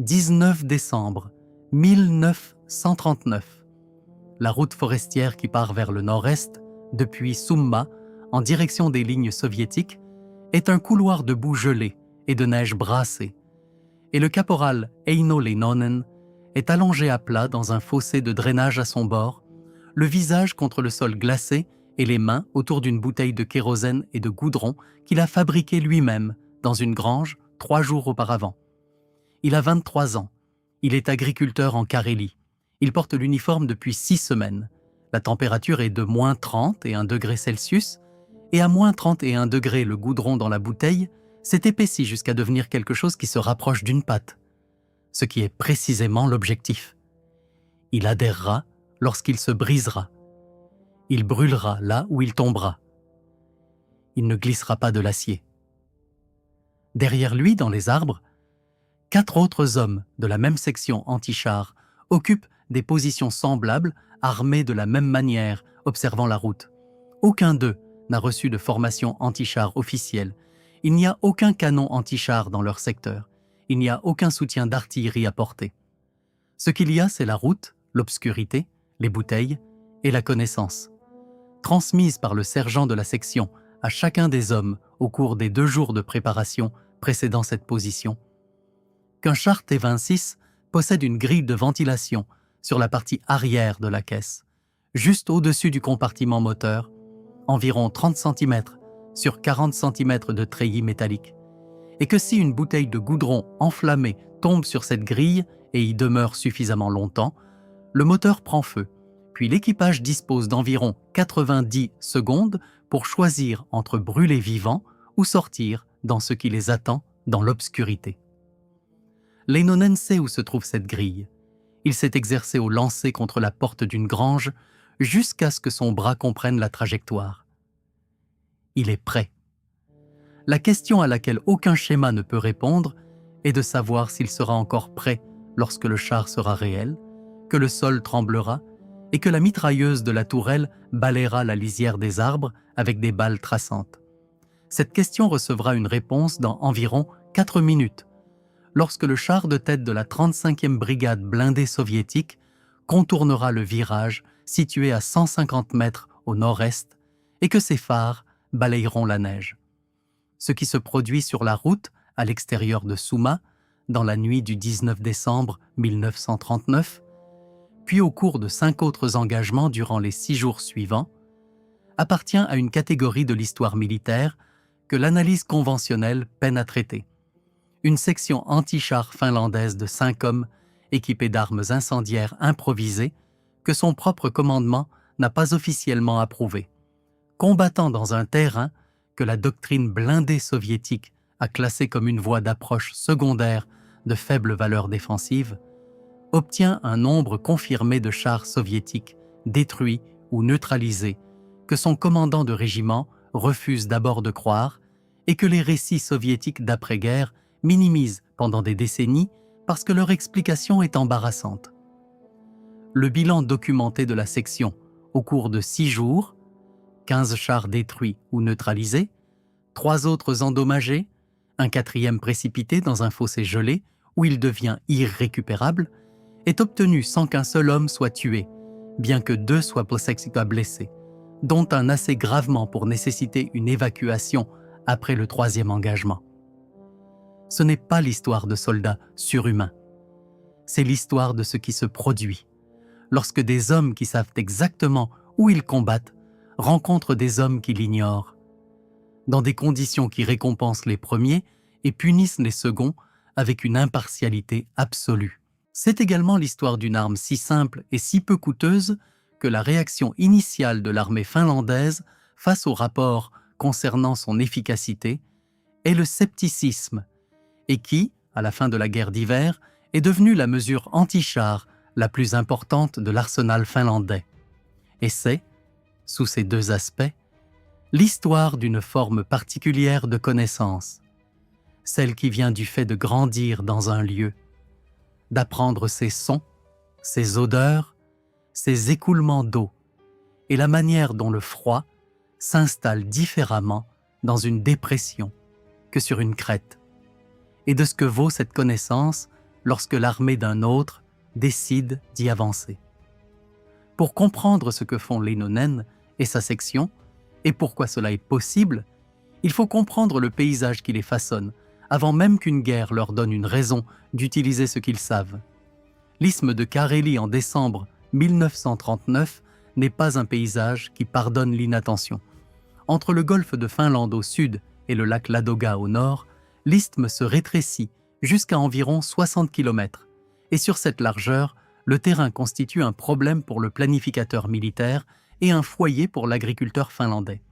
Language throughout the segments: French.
19 décembre 1939. La route forestière qui part vers le nord-est, depuis Summa, en direction des lignes soviétiques, est un couloir de boue gelée et de neige brassée. Et le caporal Eino Leinonen est allongé à plat dans un fossé de drainage à son bord, le visage contre le sol glacé et les mains autour d'une bouteille de kérosène et de goudron qu'il a fabriquée lui-même dans une grange 3 jours auparavant. Il a 23 ans. Il est agriculteur en Carélie. Il porte l'uniforme depuis 6 semaines. La température est de moins 31 degrés Celsius et à moins 31 degrés le goudron dans la bouteille s'est épaissi jusqu'à devenir quelque chose qui se rapproche d'une pâte. Ce qui est précisément l'objectif. Il adhérera lorsqu'il se brisera. Il brûlera là où il tombera. Il ne glissera pas de l'acier. Derrière lui, dans les arbres, 4 autres hommes de la même section anti-char occupent des positions semblables, armés de la même manière, observant la route. Aucun d'eux n'a reçu de formation anti-char officielle. Il n'y a aucun canon anti-char dans leur secteur. Il n'y a aucun soutien d'artillerie à portée. Ce qu'il y a, c'est la route, l'obscurité, les bouteilles et la connaissance. Transmise par le sergent de la section à chacun des hommes au cours des 2 jours de préparation précédant cette position, qu'un char T-26 possède une grille de ventilation sur la partie arrière de la caisse, juste au-dessus du compartiment moteur, environ 30 cm sur 40 cm de treillis métallique, et que si une bouteille de goudron enflammée tombe sur cette grille et y demeure suffisamment longtemps, le moteur prend feu, puis l'équipage dispose d'environ 90 secondes pour choisir entre brûler vivant ou sortir dans ce qui les attend dans l'obscurité. Leinonen sait où se trouve cette grille. Il s'est exercé au lancer contre la porte d'une grange jusqu'à ce que son bras comprenne la trajectoire. Il est prêt. La question à laquelle aucun schéma ne peut répondre est de savoir s'il sera encore prêt lorsque le char sera réel, que le sol tremblera et que la mitrailleuse de la tourelle balayera la lisière des arbres avec des balles traçantes. Cette question recevra une réponse dans environ 4 minutes, lorsque le char de tête de la 35e brigade blindée soviétique contournera le virage situé à 150 mètres au nord-est et que ses phares balayeront la neige. Ce qui se produit sur la route à l'extérieur de Summa, dans la nuit du 19 décembre 1939, puis au cours de 5 autres engagements durant les 6 jours suivants, appartient à une catégorie de l'histoire militaire que l'analyse conventionnelle peine à traiter. Une section anti-char finlandaise de 5 hommes équipés d'armes incendiaires improvisées que son propre commandement n'a pas officiellement approuvé, combattant dans un terrain que la doctrine blindée soviétique a classé comme une voie d'approche secondaire de faible valeur défensive, obtient un nombre confirmé de chars soviétiques détruits ou neutralisés que son commandant de régiment refuse d'abord de croire et que les récits soviétiques d'après-guerre minimisent pendant des décennies parce que leur explication est embarrassante. Le bilan documenté de la section au cours de 6 jours, 15 chars détruits ou neutralisés, 3 autres endommagés, un 4e précipité dans un fossé gelé où il devient irrécupérable, est obtenu sans qu'un seul homme soit tué, bien que 2 soient blessés, dont un assez gravement pour nécessiter une évacuation après le 3e engagement. Ce n'est pas l'histoire de soldats surhumains. C'est l'histoire de ce qui se produit lorsque des hommes qui savent exactement où ils combattent rencontrent des hommes qui l'ignorent, dans des conditions qui récompensent les premiers et punissent les seconds avec une impartialité absolue. C'est également l'histoire d'une arme si simple et si peu coûteuse que la réaction initiale de l'armée finlandaise face au rapport concernant son efficacité est le scepticisme, et qui, à la fin de la guerre d'hiver, est devenue la mesure anti-char la plus importante de l'arsenal finlandais. Et c'est, sous ces 2 aspects, l'histoire d'une forme particulière de connaissance, celle qui vient du fait de grandir dans un lieu, d'apprendre ses sons, ses odeurs, ses écoulements d'eau et la manière dont le froid s'installe différemment dans une dépression que sur une crête, et de ce que vaut cette connaissance lorsque l'armée d'un autre décide d'y avancer. Pour comprendre ce que font Leinonen et sa section, et pourquoi cela est possible, il faut comprendre le paysage qui les façonne, avant même qu'une guerre leur donne une raison d'utiliser ce qu'ils savent. L'isthme de Carélie en décembre 1939 n'est pas un paysage qui pardonne l'inattention. Entre le golfe de Finlande au sud et le lac Ladoga au nord, l'isthme se rétrécit jusqu'à environ 60 km, et sur cette largeur, le terrain constitue un problème pour le planificateur militaire et un foyer pour l'agriculteur finlandais.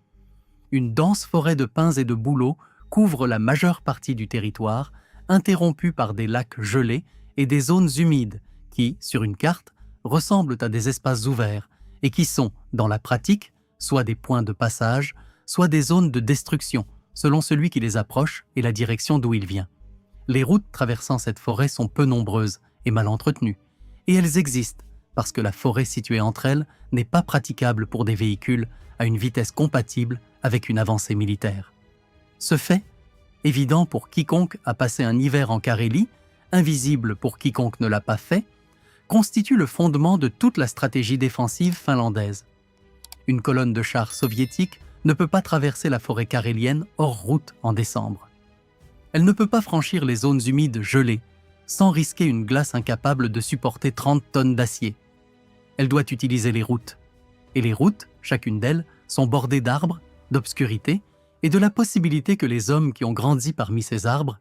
Une dense forêt de pins et de bouleaux couvre la majeure partie du territoire, interrompue par des lacs gelés et des zones humides qui, sur une carte, ressemblent à des espaces ouverts et qui sont, dans la pratique, soit des points de passage, soit des zones de destruction, selon celui qui les approche et la direction d'où il vient. Les routes traversant cette forêt sont peu nombreuses et mal entretenues, et elles existent parce que la forêt située entre elles n'est pas praticable pour des véhicules à une vitesse compatible avec une avancée militaire. Ce fait, évident pour quiconque a passé un hiver en Carélie, invisible pour quiconque ne l'a pas fait, constitue le fondement de toute la stratégie défensive finlandaise. Une colonne de chars soviétiques ne peut pas traverser la forêt carélienne hors route en décembre. Elle ne peut pas franchir les zones humides gelées sans risquer une glace incapable de supporter 30 tonnes d'acier. Elle doit utiliser les routes. Et les routes, chacune d'elles, sont bordées d'arbres, d'obscurité et de la possibilité que les hommes qui ont grandi parmi ces arbres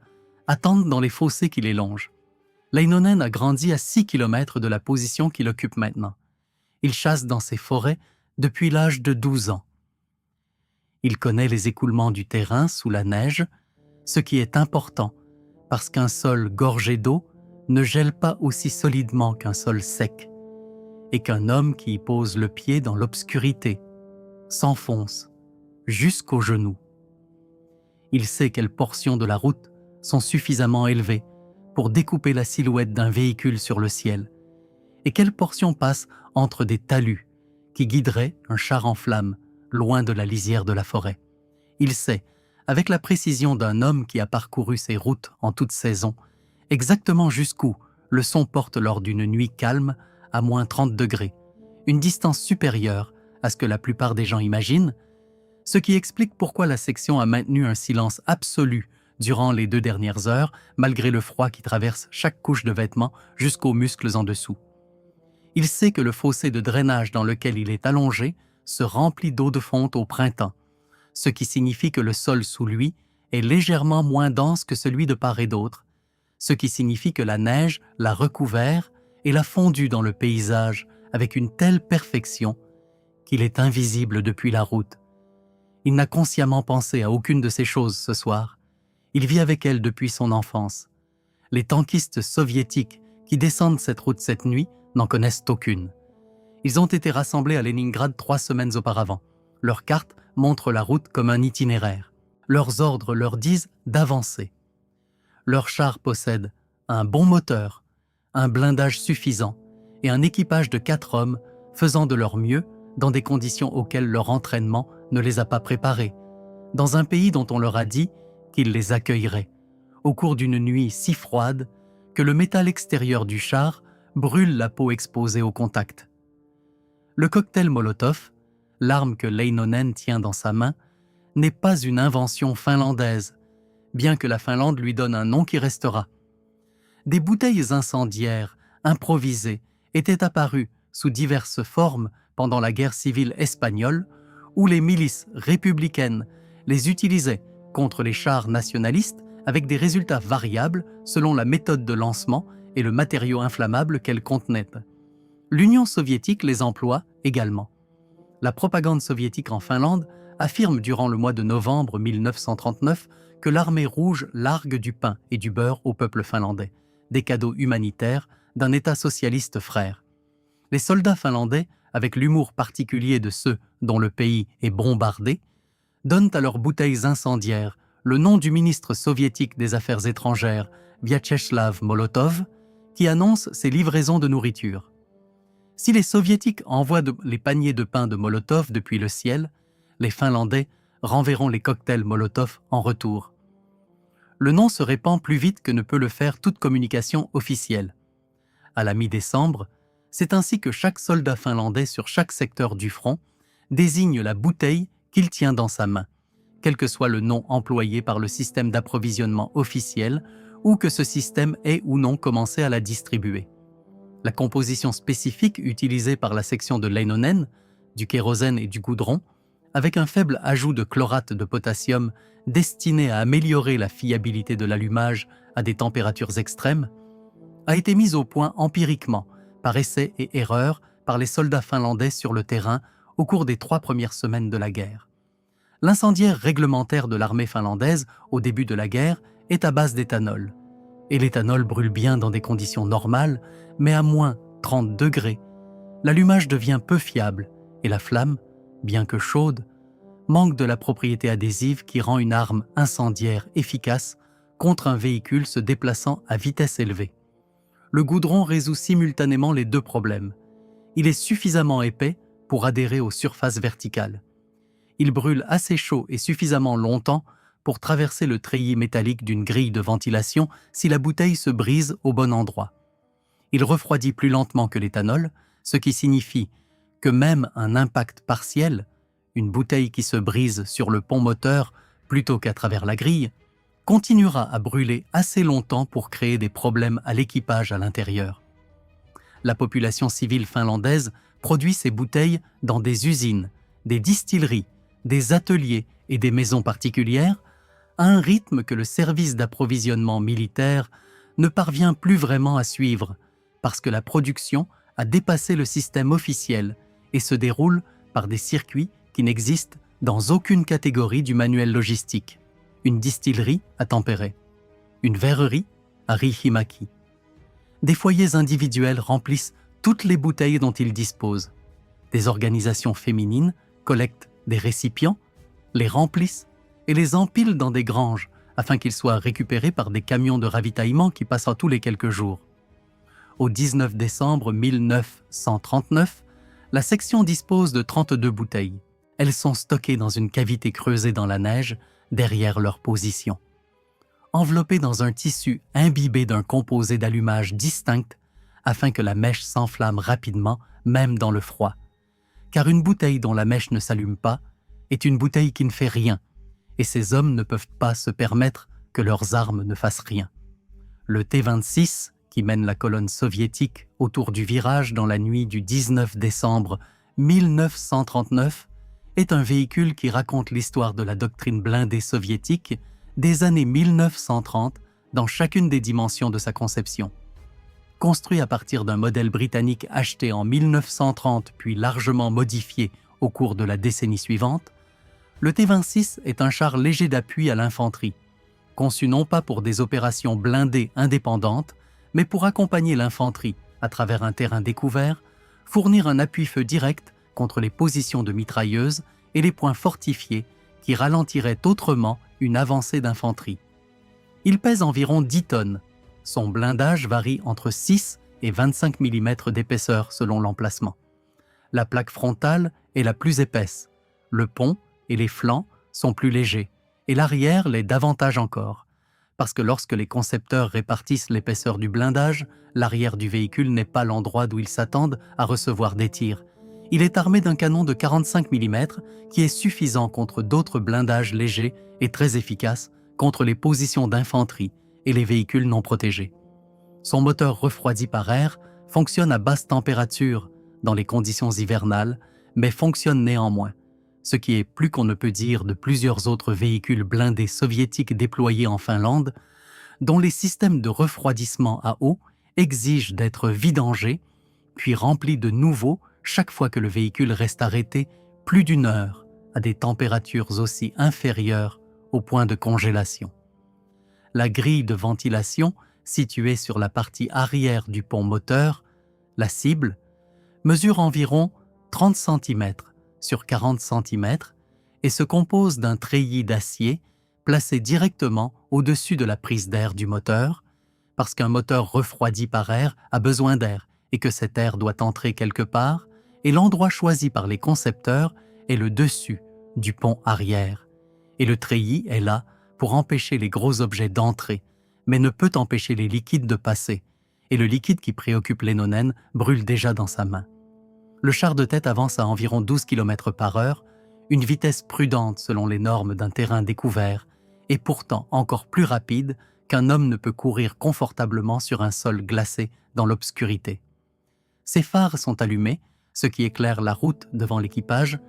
attendent dans les fossés qui les longent. Leinonen a grandi à 6 km de la position qu'il occupe maintenant. Il chasse dans ces forêts depuis l'âge de 12 ans. Il connaît les écoulements du terrain sous la neige, ce qui est important parce qu'un sol gorgé d'eau ne gèle pas aussi solidement qu'un sol sec et qu'un homme qui y pose le pied dans l'obscurité s'enfonce jusqu'aux genoux. Il sait quelles portions de la route sont suffisamment élevées pour découper la silhouette d'un véhicule sur le ciel et quelles portions passent entre des talus qui guideraient un char en flammes loin de la lisière de la forêt. Il sait, avec la précision d'un homme qui a parcouru ces routes en toute saison, exactement jusqu'où le son porte lors d'une nuit calme à moins 30 degrés, une distance supérieure à ce que la plupart des gens imaginent, ce qui explique pourquoi la section a maintenu un silence absolu durant les 2 dernières heures, malgré le froid qui traverse chaque couche de vêtements jusqu'aux muscles en dessous. Il sait que le fossé de drainage dans lequel il est allongé se remplit d'eau de fonte au printemps, ce qui signifie que le sol sous lui est légèrement moins dense que celui de part et d'autre, ce qui signifie que la neige l'a recouvert et l'a fondu dans le paysage avec une telle perfection qu'il est invisible depuis la route. Il n'a consciemment pensé à aucune de ces choses ce soir. Il vit avec elle depuis son enfance. Les tankistes soviétiques qui descendent cette route cette nuit n'en connaissent aucune. Ils ont été rassemblés à Leningrad 3 semaines auparavant. Leurs cartes montrent la route comme un itinéraire. Leurs ordres leur disent d'avancer. Leurs chars possèdent un bon moteur, un blindage suffisant et un équipage de 4 hommes faisant de leur mieux dans des conditions auxquelles leur entraînement ne les a pas préparés, dans un pays dont on leur a dit qu'il les accueillerait, au cours d'une nuit si froide que le métal extérieur du char brûle la peau exposée au contact. Le cocktail Molotov, l'arme que Leinonen tient dans sa main, n'est pas une invention finlandaise, bien que la Finlande lui donne un nom qui restera. Des bouteilles incendiaires, improvisées, étaient apparues sous diverses formes pendant la guerre civile espagnole, où les milices républicaines les utilisaient contre les chars nationalistes avec des résultats variables selon la méthode de lancement et le matériau inflammable qu'elles contenaient. L'Union soviétique les emploie également. La propagande soviétique en Finlande affirme durant le mois de novembre 1939 que l'armée rouge largue du pain et du beurre au peuple finlandais, des cadeaux humanitaires d'un État socialiste frère. Les soldats finlandais, avec l'humour particulier de ceux dont le pays est bombardé, donnent à leurs bouteilles incendiaires le nom du ministre soviétique des Affaires étrangères, Vyacheslav Molotov, qui annonce ses livraisons de nourriture. Si les Soviétiques envoient les paniers de pain de Molotov depuis le ciel, les Finlandais renverront les cocktails Molotov en retour. le nom se répand plus vite que ne peut le faire toute communication officielle. À la mi-décembre, c'est ainsi que chaque soldat finlandais sur chaque secteur du front désigne la bouteille qu'il tient dans sa main, quel que soit le nom employé par le système d'approvisionnement officiel ou que ce système ait ou non commencé à la distribuer. La composition spécifique utilisée par la section de Leinonen, du kérosène et du goudron, avec un faible ajout de chlorate de potassium destiné à améliorer la fiabilité de l'allumage à des températures extrêmes, a été mise au point empiriquement, par essais et erreurs, par les soldats finlandais sur le terrain au cours des 3 premières semaines de la guerre. L'incendiaire réglementaire de l'armée finlandaise au début de la guerre est à base d'éthanol. Et l'éthanol brûle bien dans des conditions normales, mais à moins 30 degrés, l'allumage devient peu fiable et la flamme, bien que chaude, manque de la propriété adhésive qui rend une arme incendiaire efficace contre un véhicule se déplaçant à vitesse élevée. Le goudron résout simultanément les 2 problèmes. Il est suffisamment épais pour adhérer aux surfaces verticales. Il brûle assez chaud et suffisamment longtemps pour traverser le treillis métallique d'une grille de ventilation si la bouteille se brise au bon endroit. Il refroidit plus lentement que l'éthanol, ce qui signifie que même un impact partiel, une bouteille qui se brise sur le pont moteur plutôt qu'à travers la grille, continuera à brûler assez longtemps pour créer des problèmes à l'équipage à l'intérieur. La population civile finlandaise produit ces bouteilles dans des usines, des distilleries, des ateliers et des maisons particulières, à un rythme que le service d'approvisionnement militaire ne parvient plus vraiment à suivre, parce que la production a dépassé le système officiel et se déroule par des circuits qui n'existent dans aucune catégorie du manuel logistique. Une distillerie à Tampere, une verrerie à Riihimäki. Des foyers individuels remplissent toutes les bouteilles dont ils disposent. Des organisations féminines collectent des récipients, les remplissent et les empilent dans des granges afin qu'ils soient récupérés par des camions de ravitaillement qui passent tous les quelques jours. Au 19 décembre 1939, la section dispose de 32 bouteilles. Elles sont stockées dans une cavité creusée dans la neige derrière leur position. Enveloppées dans un tissu imbibé d'un composé d'allumage distinct afin que la mèche s'enflamme rapidement, même dans le froid. Car une bouteille dont la mèche ne s'allume pas est une bouteille qui ne fait rien, et ces hommes ne peuvent pas se permettre que leurs armes ne fassent rien. Le T-26, qui mène la colonne soviétique autour du virage dans la nuit du 19 décembre 1939, est un véhicule qui raconte l'histoire de la doctrine blindée soviétique des années 1930 dans chacune des dimensions de sa conception. Construit à partir d'un modèle britannique acheté en 1930 puis largement modifié au cours de la décennie suivante, le T-26 est un char léger d'appui à l'infanterie, conçu non pas pour des opérations blindées indépendantes, mais pour accompagner l'infanterie à travers un terrain découvert, fournir un appui-feu direct contre les positions de mitrailleuses et les points fortifiés qui ralentiraient autrement une avancée d'infanterie. Il pèse environ 10 tonnes. Son blindage varie entre 6 et 25 mm d'épaisseur selon l'emplacement. La plaque frontale est la plus épaisse. Le pont et les flancs sont plus légers et l'arrière l'est davantage encore. Parce que lorsque les concepteurs répartissent l'épaisseur du blindage, l'arrière du véhicule n'est pas l'endroit d'où ils s'attendent à recevoir des tirs. Il est armé d'un canon de 45 mm qui est suffisant contre d'autres blindages légers et très efficace contre les positions d'infanterie et les véhicules non protégés. Son moteur refroidi par air fonctionne à basse température dans les conditions hivernales, mais fonctionne néanmoins, ce qui est plus qu'on ne peut dire de plusieurs autres véhicules blindés soviétiques déployés en Finlande, dont les systèmes de refroidissement à eau exigent d'être vidangés, puis remplis de nouveau chaque fois que le véhicule reste arrêté plus d'1 heure à des températures aussi inférieures au point de congélation. La grille de ventilation, située sur la partie arrière du pont moteur, la cible, mesure environ 30 cm sur 40 cm et se compose d'un treillis d'acier placé directement au-dessus de la prise d'air du moteur, parce qu'un moteur refroidi par air a besoin d'air et que cet air doit entrer quelque part, et l'endroit choisi par les concepteurs est le dessus du pont arrière. Et le treillis est là pour empêcher les gros objets d'entrer, mais ne peut empêcher les liquides de passer, et le liquide qui préoccupe Leinonen brûle déjà dans sa main. Le char de tête avance à environ 12 km par heure, une vitesse prudente selon les normes d'un terrain découvert, et pourtant encore plus rapide qu'un homme ne peut courir confortablement sur un sol glacé dans l'obscurité. Ses phares sont allumés, ce qui éclaire la route devant l'équipage,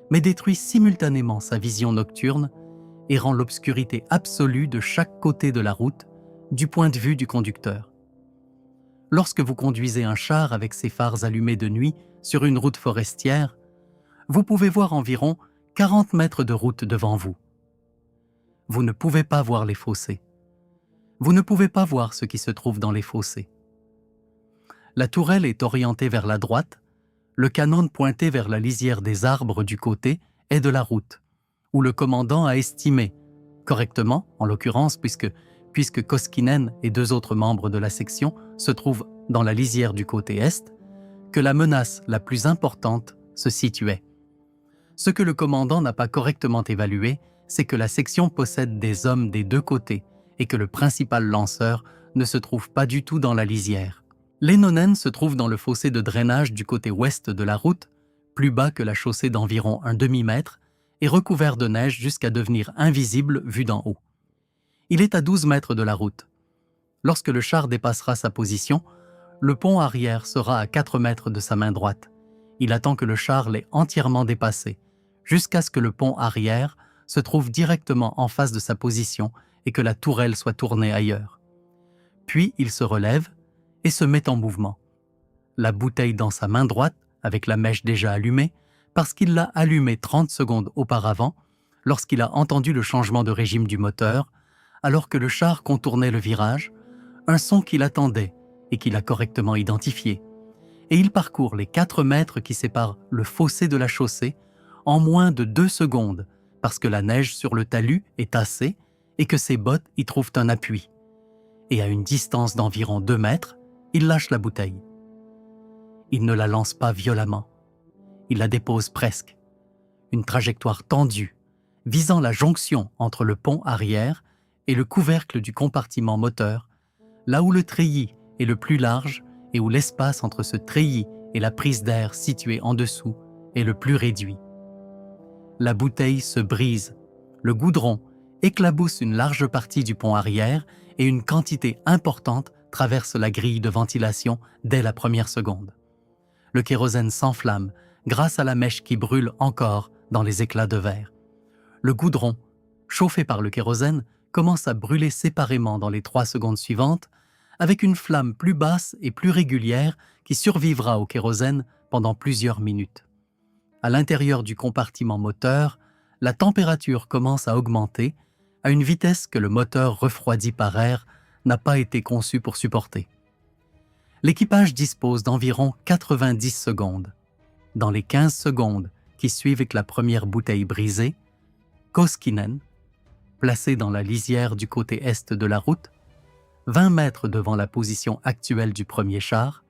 mais détruit simultanément sa vision nocturne et rend l'obscurité absolue de chaque côté de la route, du point de vue du conducteur. Lorsque vous conduisez un char avec ses phares allumés de nuit sur une route forestière, vous pouvez voir environ 40 mètres de route devant vous. Vous ne pouvez pas voir les fossés. Vous ne pouvez pas voir ce qui se trouve dans les fossés. La tourelle est orientée vers la droite, le canon pointé vers la lisière des arbres du côté est de la route, où le commandant a estimé, correctement en l'occurrence puisque Koskinen et 2 autres membres de la section se trouvent dans la lisière du côté est, que la menace la plus importante se situait. Ce que le commandant n'a pas correctement évalué, c'est que la section possède des hommes des 2 côtés et que le principal lanceur ne se trouve pas du tout dans la lisière. Leinonen se trouve dans le fossé de drainage du côté ouest de la route, plus bas que la chaussée d'environ un demi-mètre, et recouvert de neige jusqu'à devenir invisible vu d'en haut. Il est à 12 mètres de la route. Lorsque le char dépassera sa position, le pont arrière sera à 4 mètres de sa main droite. Il attend que le char l'ait entièrement dépassé, jusqu'à ce que le pont arrière se trouve directement en face de sa position et que la tourelle soit tournée ailleurs. Puis il se relève et se met en mouvement. La bouteille dans sa main droite, avec la mèche déjà allumée, parce qu'il l'a allumée 30 secondes auparavant, lorsqu'il a entendu le changement de régime du moteur, alors que le char contournait le virage, un son qu'il attendait et qu'il a correctement identifié. Et il parcourt les 4 mètres qui séparent le fossé de la chaussée en moins de 2 secondes, parce que la neige sur le talus est tassée et que ses bottes y trouvent un appui. Et à une distance d'environ 2 mètres, il lâche la bouteille. Il ne la lance pas violemment. Il la dépose presque. Une trajectoire tendue, visant la jonction entre le pont arrière et le couvercle du compartiment moteur, là où le treillis est le plus large et où l'espace entre ce treillis et la prise d'air située en dessous est le plus réduit. La bouteille se brise, le goudron éclabousse une large partie du pont arrière et une quantité importante traverse la grille de ventilation dès la première seconde. Le kérosène s'enflamme grâce à la mèche qui brûle encore dans les éclats de verre. Le goudron, chauffé par le kérosène, commence à brûler séparément dans les 3 secondes suivantes, avec une flamme plus basse et plus régulière qui survivra au kérosène pendant plusieurs minutes. À l'intérieur du compartiment moteur, la température commence à augmenter à une vitesse que le moteur refroidi par air n'a pas été conçu pour supporter. L'équipage dispose d'environ 90 secondes. Dans les 15 secondes qui suivent la première bouteille brisée, Koskinen, placé dans la lisière du côté est de la route, 20 mètres devant la position actuelle du premier char,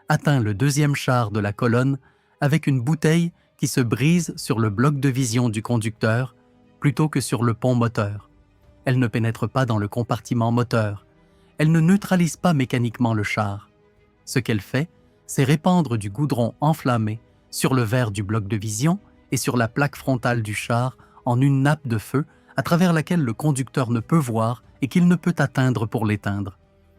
atteint le deuxième char de la colonne avec une bouteille qui se brise sur le bloc de vision du conducteur plutôt que sur le pont moteur. Elle ne pénètre pas dans le compartiment moteur. Elle ne neutralise pas mécaniquement le char. Ce qu'elle fait, c'est répandre du goudron enflammé sur le verre du bloc de vision et sur la plaque frontale du char en une nappe de feu à travers laquelle le conducteur ne peut voir et qu'il ne peut atteindre pour l'éteindre.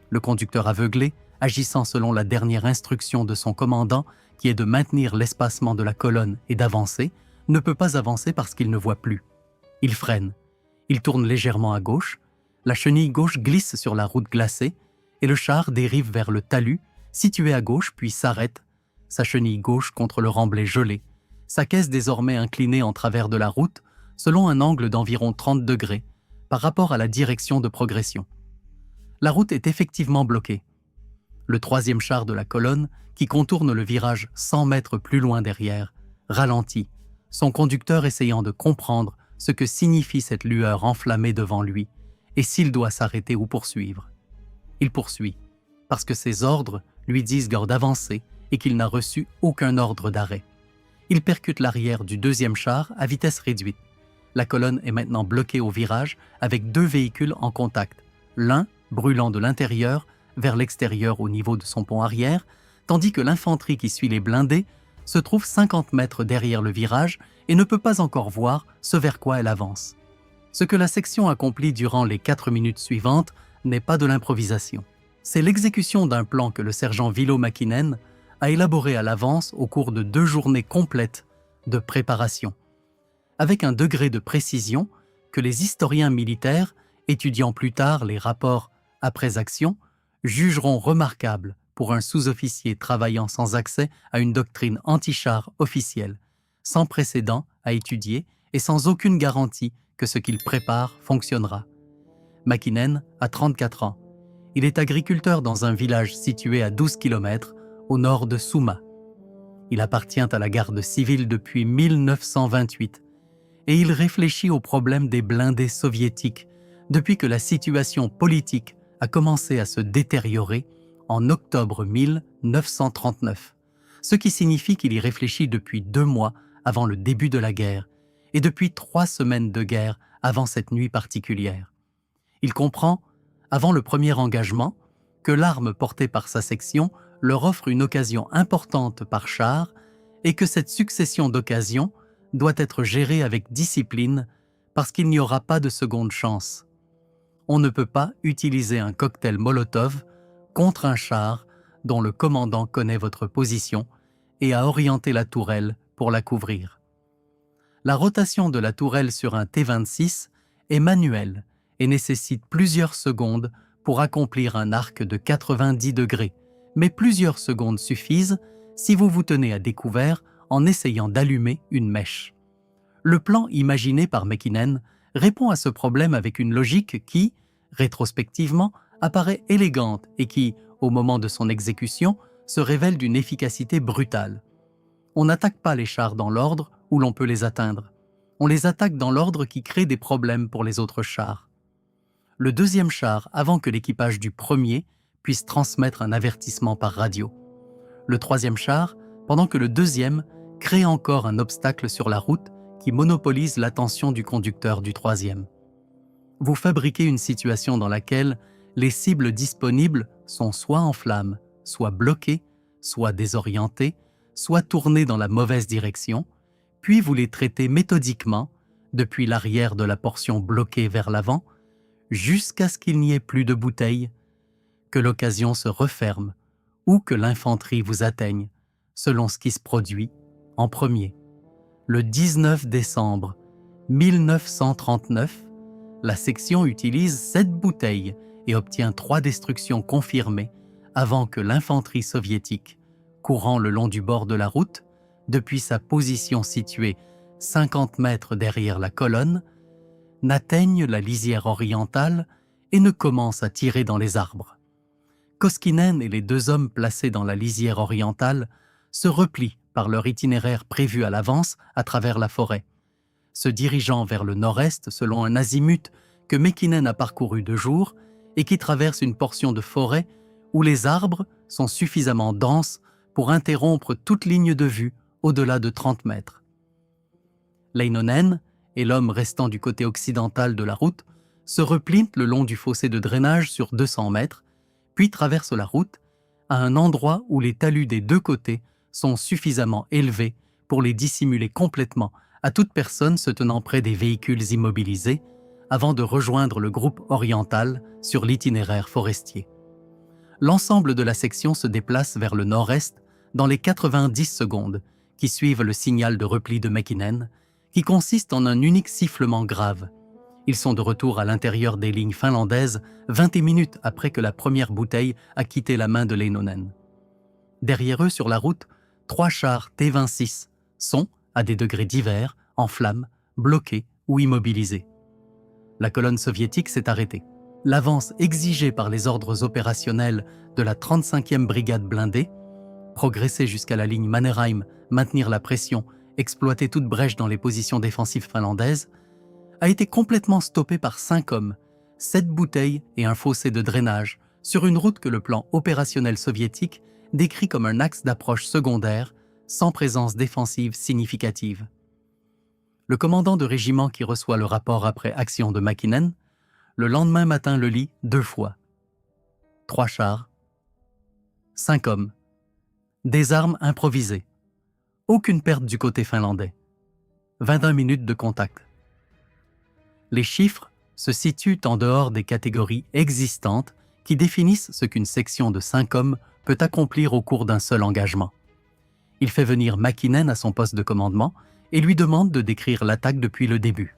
Le conducteur aveuglé, agissant selon la dernière instruction de son commandant, qui est de maintenir l'espacement de la colonne et d'avancer, ne peut pas avancer parce qu'il ne voit plus. Il freine. Il tourne légèrement à gauche, la chenille gauche glisse sur la route glacée et le char dérive vers le talus, situé à gauche puis s'arrête, sa chenille gauche contre le remblai gelé, sa caisse désormais inclinée en travers de la route selon un angle d'environ 30 degrés par rapport à la direction de progression. La route est effectivement bloquée. Le troisième char de la colonne, qui contourne le virage 100 mètres plus loin derrière, ralentit, son conducteur essayant de comprendre ce que signifie cette lueur enflammée devant lui et s'il doit s'arrêter ou poursuivre. Il poursuit, parce que ses ordres lui disent d'avancer et qu'il n'a reçu aucun ordre d'arrêt. Il percute l'arrière du deuxième char à vitesse réduite. La colonne est maintenant bloquée au virage avec 2 véhicules en contact, l'un brûlant de l'intérieur vers l'extérieur au niveau de son pont arrière, tandis que l'infanterie qui suit les blindés se trouve 50 mètres derrière le virage et ne peut pas encore voir ce vers quoi elle avance. Ce que la section accomplit durant les 4 minutes suivantes n'est pas de l'improvisation. C'est l'exécution d'un plan que le sergent Vilo Mäkinen a élaboré à l'avance au cours de 2 journées complètes de préparation, avec un degré de précision que les historiens militaires, étudiant plus tard les rapports après action, jugeront remarquable pour un sous-officier travaillant sans accès à une doctrine anti-char officielle, sans précédent à étudier et sans aucune garantie que ce qu'il prépare fonctionnera. Mäkinen a 34 ans. Il est agriculteur dans un village situé à 12 km au nord de Summa. Il appartient à la garde civile depuis 1928 et il réfléchit au problème des blindés soviétiques depuis que la situation politique a commencé à se détériorer en octobre 1939, ce qui signifie qu'il y réfléchit depuis 2 mois avant le début de la guerre et depuis 3 semaines de guerre avant cette nuit particulière. Il comprend, avant le premier engagement, que l'arme portée par sa section leur offre une occasion importante par char et que cette succession d'occasions doit être gérée avec discipline parce qu'il n'y aura pas de seconde chance. On ne peut pas utiliser un cocktail Molotov contre un char dont le commandant connaît votre position et a orienté la tourelle pour la couvrir. La rotation de la tourelle sur un T-26 est manuelle et nécessite plusieurs secondes pour accomplir un arc de 90 degrés, mais plusieurs secondes suffisent si vous vous tenez à découvert en essayant d'allumer une mèche. Le plan imaginé par Mäkinen répond à ce problème avec une logique qui, rétrospectivement, apparaît élégante et qui, au moment de son exécution, se révèle d'une efficacité brutale. On n'attaque pas les chars dans l'ordre où l'on peut les atteindre. On les attaque dans l'ordre qui crée des problèmes pour les autres chars. Le deuxième char avant que l'équipage du premier puisse transmettre un avertissement par radio. Le troisième char, pendant que le deuxième crée encore un obstacle sur la route qui monopolise l'attention du conducteur du troisième. Vous fabriquez une situation dans laquelle les cibles disponibles sont soit en flammes, soit bloquées, soit désorientées, soit tournées dans la mauvaise direction, puis vous les traitez méthodiquement, depuis l'arrière de la portion bloquée vers l'avant, jusqu'à ce qu'il n'y ait plus de bouteilles, que l'occasion se referme ou que l'infanterie vous atteigne, selon ce qui se produit en premier. Le 19 décembre 1939, la section utilise 7 bouteilles et obtient 3 destructions confirmées avant que l'infanterie soviétique, courant le long du bord de la route, depuis sa position située 50 mètres derrière la colonne, n'atteigne la lisière orientale et ne commence à tirer dans les arbres. Koskinen et les 2 hommes placés dans la lisière orientale se replient par leur itinéraire prévu à l'avance à travers la forêt, se dirigeant vers le nord-est selon un azimut que Mäkinen a parcouru de jour et qui traverse une portion de forêt où les arbres sont suffisamment denses pour interrompre toute ligne de vue au-delà de 30 mètres. Leinonen et l'homme restant du côté occidental de la route se replient le long du fossé de drainage sur 200 mètres, puis traversent la route à un endroit où les talus des 2 côtés sont suffisamment élevés pour les dissimuler complètement à toute personne se tenant près des véhicules immobilisés avant de rejoindre le groupe oriental sur l'itinéraire forestier. L'ensemble de la section se déplace vers le nord-est dans les 90 secondes qui suivent le signal de repli de Mäkinen, qui consiste en un unique sifflement grave. Ils sont de retour à l'intérieur des lignes finlandaises 20 minutes après que la première bouteille a quitté la main de Leinonen. Derrière eux, sur la route, 3 chars T-26 sont, à des degrés divers, en flammes, bloqués ou immobilisés. La colonne soviétique s'est arrêtée. L'avance exigée par les ordres opérationnels de la 35e brigade blindée, progresser jusqu'à la ligne Mannerheim, maintenir la pression, exploiter toute brèche dans les positions défensives finlandaises, a été complètement stoppée par 5 hommes, 7 bouteilles et un fossé de drainage sur une route que le plan opérationnel soviétique décrit comme un axe d'approche secondaire sans présence défensive significative. Le commandant de régiment qui reçoit le rapport après action de Mäkinen, le lendemain matin le lit 2 fois. 3 chars, 5 hommes, des armes improvisées, aucune perte du côté finlandais, 21 minutes de contact. Les chiffres se situent en dehors des catégories existantes qui définissent ce qu'une section de 5 hommes peut accomplir au cours d'un seul engagement. Il fait venir Mäkinen à son poste de commandement et lui demande de décrire l'attaque depuis le début.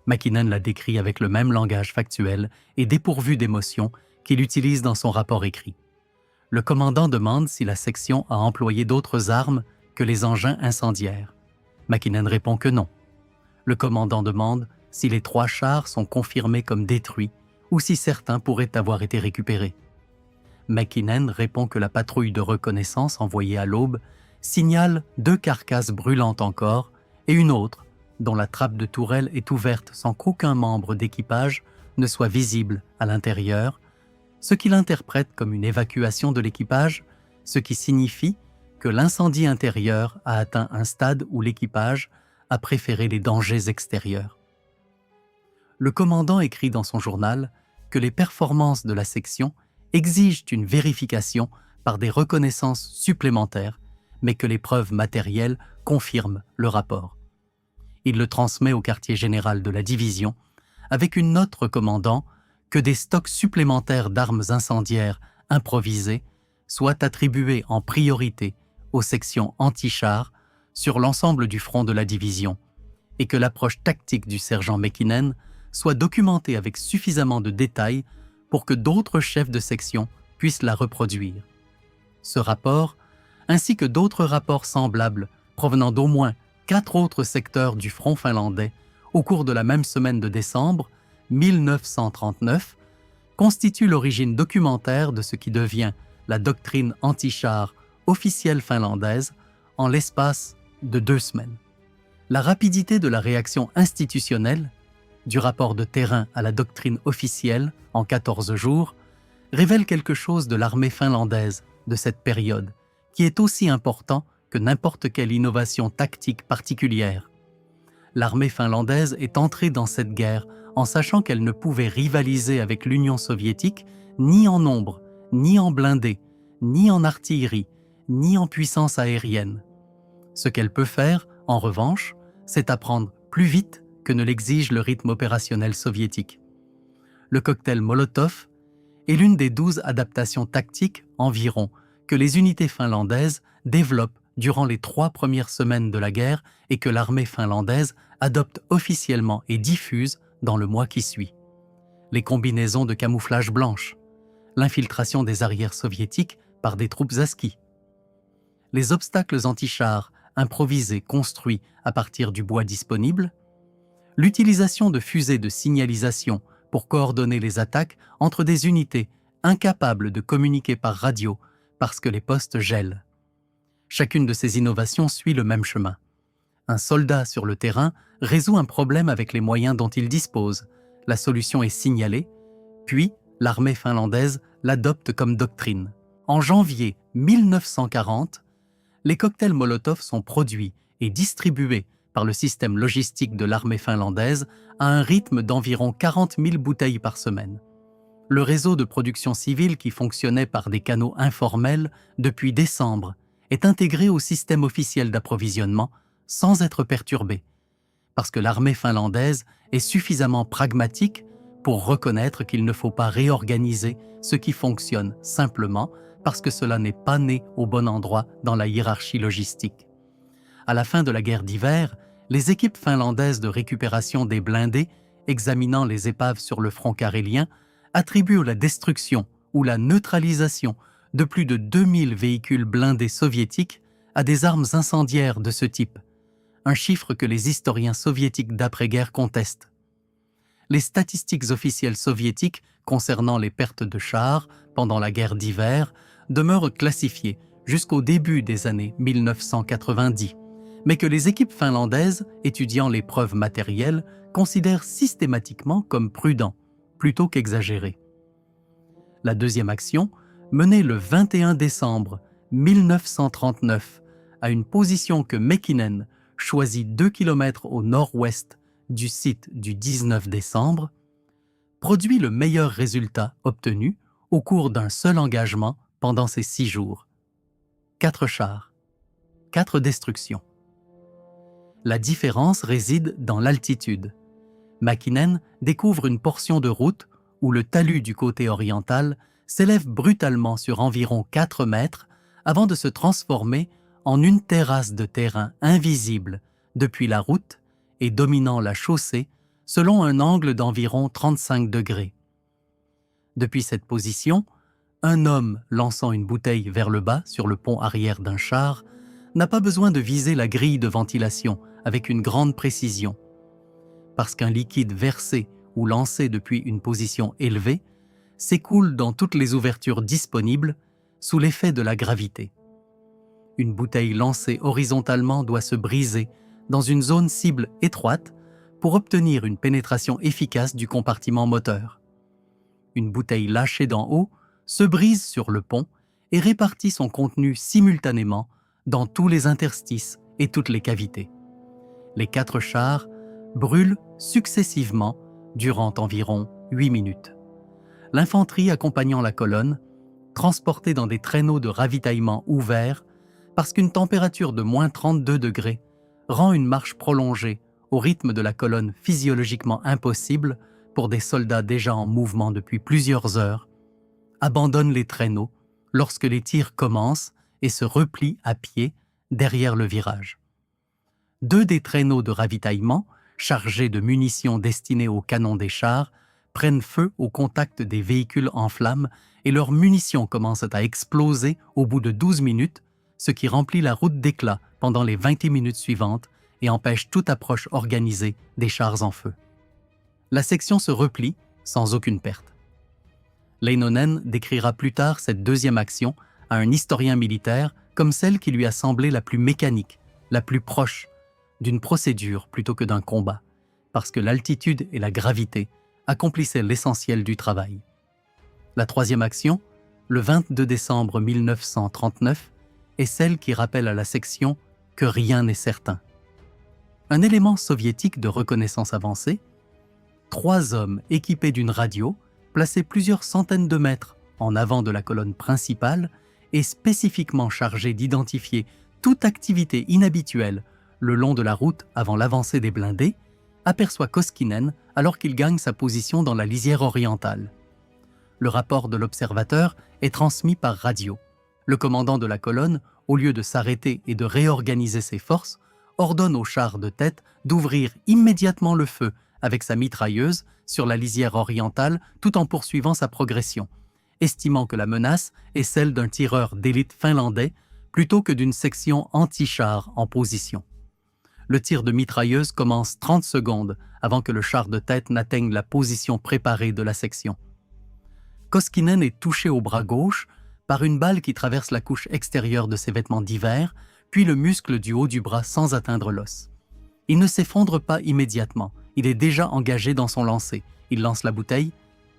Mäkinen la décrit avec le même langage factuel et dépourvu d'émotion qu'il utilise dans son rapport écrit. Le commandant demande si la section a employé d'autres armes que les engins incendiaires. Mäkinen répond que non. Le commandant demande si les 3 chars sont confirmés comme détruits ou si certains pourraient avoir été récupérés. Mäkinen répond que la patrouille de reconnaissance envoyée à l'aube signale 2 carcasses brûlantes encore et une autre, dont la trappe de tourelle est ouverte sans qu'aucun membre d'équipage ne soit visible à l'intérieur, ce qu'il interprète comme une évacuation de l'équipage, ce qui signifie que l'incendie intérieur a atteint un stade où l'équipage a préféré les dangers extérieurs. Le commandant écrit dans son journal que les performances de la section exigent une vérification par des reconnaissances supplémentaires, mais que les preuves matérielles confirment le rapport. Il le transmet au quartier général de la division avec une note recommandant que des stocks supplémentaires d'armes incendiaires improvisées soient attribués en priorité aux sections anti-chars sur l'ensemble du front de la division et que l'approche tactique du sergent Mäkinen soit documentée avec suffisamment de détails pour que d'autres chefs de section puissent la reproduire. Ce rapport, ainsi que d'autres rapports semblables provenant d'au moins 4 autres secteurs du front finlandais au cours de la même semaine de décembre 1939, constituent l'origine documentaire de ce qui devient la doctrine anti-char officielle finlandaise en l'espace de 2 semaines. La rapidité de la réaction institutionnelle, du rapport de terrain à la doctrine officielle en 14 jours, révèle quelque chose de l'armée finlandaise de cette période, qui est aussi important que n'importe quelle innovation tactique particulière. L'armée finlandaise est entrée dans cette guerre en sachant qu'elle ne pouvait rivaliser avec l'Union soviétique ni en nombre, ni en blindés, ni en artillerie, ni en puissance aérienne. Ce qu'elle peut faire, en revanche, c'est apprendre plus vite que ne l'exige le rythme opérationnel soviétique. Le cocktail Molotov est l'une des 12 adaptations tactiques environ que les unités finlandaises développent durant les 3 premières semaines de la guerre et que l'armée finlandaise adopte officiellement et diffuse dans le mois qui suit. Les combinaisons de camouflage blanche, l'infiltration des arrières soviétiques par des troupes à ski, les obstacles anti-chars improvisés construits à partir du bois disponible, l'utilisation de fusées de signalisation pour coordonner les attaques entre des unités incapables de communiquer par radio parce que les postes gèlent. Chacune de ces innovations suit le même chemin. Un soldat sur le terrain résout un problème avec les moyens dont il dispose. La solution est signalée, puis l'armée finlandaise l'adopte comme doctrine. En janvier 1940, les cocktails Molotov sont produits et distribués par le système logistique de l'armée finlandaise à un rythme d'environ 40 000 bouteilles par semaine. Le réseau de production civile qui fonctionnait par des canaux informels depuis décembre est intégré au système officiel d'approvisionnement sans être perturbé, parce que l'armée finlandaise est suffisamment pragmatique pour reconnaître qu'il ne faut pas réorganiser ce qui fonctionne simplement parce que cela n'est pas né au bon endroit dans la hiérarchie logistique. À la fin de la guerre d'hiver, les équipes finlandaises de récupération des blindés, examinant les épaves sur le front carélien, attribuent la destruction ou la neutralisation de plus de 2000 véhicules blindés soviétiques à des armes incendiaires de ce type, un chiffre que les historiens soviétiques d'après-guerre contestent. Les statistiques officielles soviétiques concernant les pertes de chars pendant la guerre d'hiver demeurent classifiées jusqu'au début des années 1990, mais que les équipes finlandaises étudiant les preuves matérielles considèrent systématiquement comme prudents, plutôt qu'exagérés. La deuxième action, menée le 21 décembre 1939 à une position que Mäkinen choisi 2 km au nord-ouest du site du 19 décembre, produit le meilleur résultat obtenu au cours d'un seul engagement pendant ces 6 jours. 4 chars, 4 destructions. La différence réside dans l'altitude. Mäkinen découvre une portion de route où le talus du côté oriental s'élève brutalement sur environ 4 mètres avant de se transformer en une terrasse de terrain invisible depuis la route et dominant la chaussée selon un angle d'environ 35 degrés. Depuis cette position, un homme lançant une bouteille vers le bas sur le pont arrière d'un char n'a pas besoin de viser la grille de ventilation avec une grande précision, parce qu'un liquide versé ou lancé depuis une position élevée s'écoule dans toutes les ouvertures disponibles sous l'effet de la gravité. Une bouteille lancée horizontalement doit se briser dans une zone cible étroite pour obtenir une pénétration efficace du compartiment moteur. Une bouteille lâchée d'en haut se brise sur le pont et répartit son contenu simultanément dans tous les interstices et toutes les cavités. Les 4 chars brûlent successivement durant environ 8 minutes. L'infanterie accompagnant la colonne, transportée dans des traîneaux de ravitaillement ouverts, parce qu'une température de moins 32 degrés rend une marche prolongée au rythme de la colonne physiologiquement impossible pour des soldats déjà en mouvement depuis plusieurs heures, abandonne les traîneaux lorsque les tirs commencent et se replie à pied derrière le virage. 2 des traîneaux de ravitaillement, chargés de munitions destinées aux canons des chars, prennent feu au contact des véhicules en flammes et leurs munitions commencent à exploser au bout de 12 minutes, ce qui remplit la route d'éclats pendant les 20 minutes suivantes et empêche toute approche organisée des chars en feu. La section se replie sans aucune perte. Leinonen décrira plus tard cette deuxième action à un historien militaire comme celle qui lui a semblé la plus mécanique, la plus proche d'une procédure plutôt que d'un combat, parce que l'altitude et la gravité accomplissaient l'essentiel du travail. La troisième action, le 22 décembre 1939, est celle qui rappelle à la section que rien n'est certain. Un élément soviétique de reconnaissance avancée, 3 hommes équipés d'une radio, placés plusieurs centaines de mètres en avant de la colonne principale et spécifiquement chargés d'identifier toute activité inhabituelle le long de la route avant l'avancée des blindés, aperçoit Koskinen alors qu'il gagne sa position dans la lisière orientale. Le rapport de l'observateur est transmis par radio. Le commandant de la colonne, au lieu de s'arrêter et de réorganiser ses forces, ordonne au char de tête d'ouvrir immédiatement le feu avec sa mitrailleuse sur la lisière orientale tout en poursuivant sa progression, estimant que la menace est celle d'un tireur d'élite finlandais plutôt que d'une section anti-char en position. Le tir de mitrailleuse commence 30 secondes avant que le char de tête n'atteigne la position préparée de la section. Koskinen est touché au bras gauche par une balle qui traverse la couche extérieure de ses vêtements d'hiver, puis le muscle du haut du bras sans atteindre l'os. Il ne s'effondre pas immédiatement, il est déjà engagé dans son lancer. Il lance la bouteille,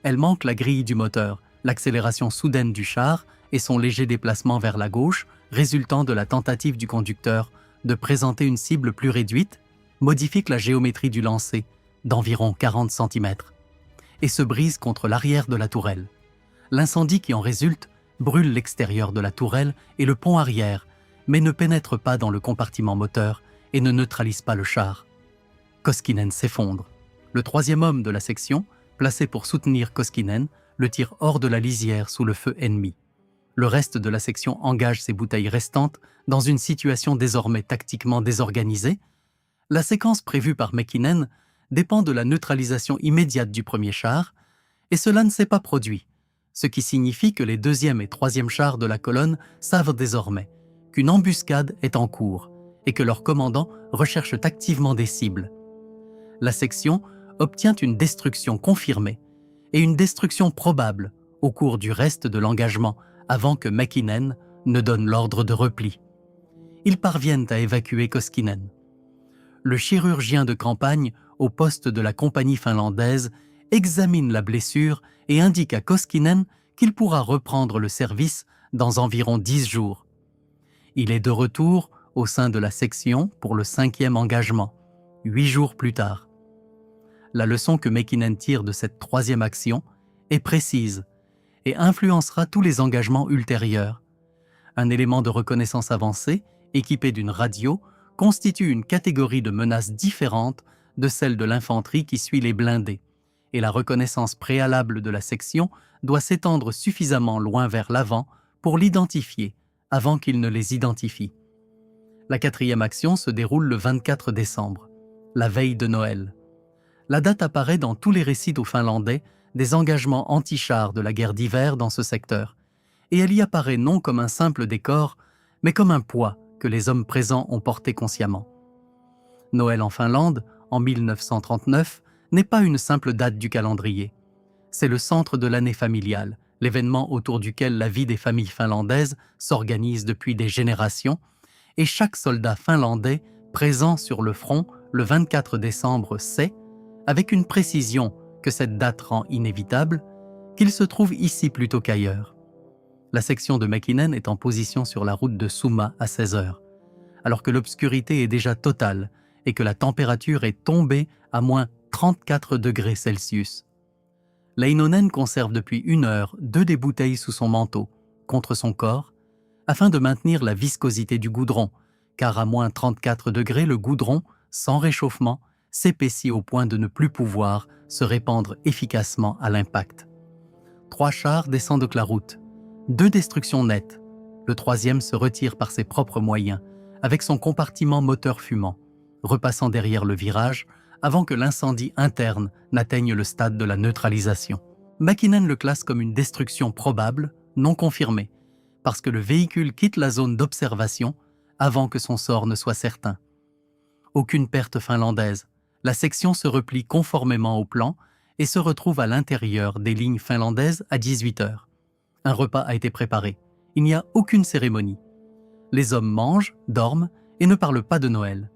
elle manque la grille du moteur, l'accélération soudaine du char et son léger déplacement vers la gauche, résultant de la tentative du conducteur de présenter une cible plus réduite, modifie la géométrie du lancer d'environ 40 cm et se brise contre l'arrière de la tourelle. L'incendie qui en résulte brûle l'extérieur de la tourelle et le pont arrière, mais ne pénètre pas dans le compartiment moteur et ne neutralise pas le char. Koskinen s'effondre. Le 3e homme de la section, placé pour soutenir Koskinen, le tire hors de la lisière sous le feu ennemi. Le reste de la section engage ses bouteilles restantes dans une situation désormais tactiquement désorganisée. La séquence prévue par Mäkinen dépend de la neutralisation immédiate du premier char, et cela ne s'est pas produit, ce qui signifie que les 2e et 3e chars de la colonne savent désormais qu'une embuscade est en cours et que leurs commandants recherchent activement des cibles. La section obtient une destruction confirmée et une destruction probable au cours du reste de l'engagement avant que Mäkinen ne donne l'ordre de repli. Ils parviennent à évacuer Koskinen. Le chirurgien de campagne au poste de la compagnie finlandaise examine la blessure et indique à Koskinen qu'il pourra reprendre le service dans environ 10 jours. Il est de retour au sein de la section pour le 5e engagement, 8 jours plus tard. La leçon que Mäkinen tire de cette 3e action est précise et influencera tous les engagements ultérieurs. Un élément de reconnaissance avancé, équipé d'une radio, constitue une catégorie de menaces différente de celle de l'infanterie qui suit les blindés, et la reconnaissance préalable de la section doit s'étendre suffisamment loin vers l'avant pour l'identifier avant qu'il ne les identifie. La 4e action se déroule le 24 décembre, la veille de Noël. La date apparaît dans tous les récits aux Finlandais des engagements anti-chars de la guerre d'hiver dans ce secteur, et elle y apparaît non comme un simple décor, mais comme un poids que les hommes présents ont porté consciemment. Noël en Finlande, en 1939, n'est pas une simple date du calendrier. C'est le centre de l'année familiale, l'événement autour duquel la vie des familles finlandaises s'organise depuis des générations, et chaque soldat finlandais présent sur le front le 24 décembre sait, avec une précision que cette date rend inévitable, qu'il se trouve ici plutôt qu'ailleurs. La section de Mäkinen est en position sur la route de Summa à 16 heures, alors que l'obscurité est déjà totale et que la température est tombée à moins 34 degrés Celsius. Leinonen conserve depuis 1 heure 2 des bouteilles sous son manteau, contre son corps, afin de maintenir la viscosité du goudron, car à moins 34 degrés, le goudron, sans réchauffement, s'épaissit au point de ne plus pouvoir se répandre efficacement à l'impact. 3 chars descendent de la route, 2 destructions nettes. Le 3e se retire par ses propres moyens, avec son compartiment moteur fumant, repassant derrière le virage avant que l'incendie interne n'atteigne le stade de la neutralisation. Mäkinen le classe comme une destruction probable, non confirmée, parce que le véhicule quitte la zone d'observation avant que son sort ne soit certain. Aucune perte finlandaise. La section se replie conformément au plan et se retrouve à l'intérieur des lignes finlandaises à 18 heures. Un repas a été préparé. Il n'y a aucune cérémonie. Les hommes mangent, dorment et ne parlent pas de Noël.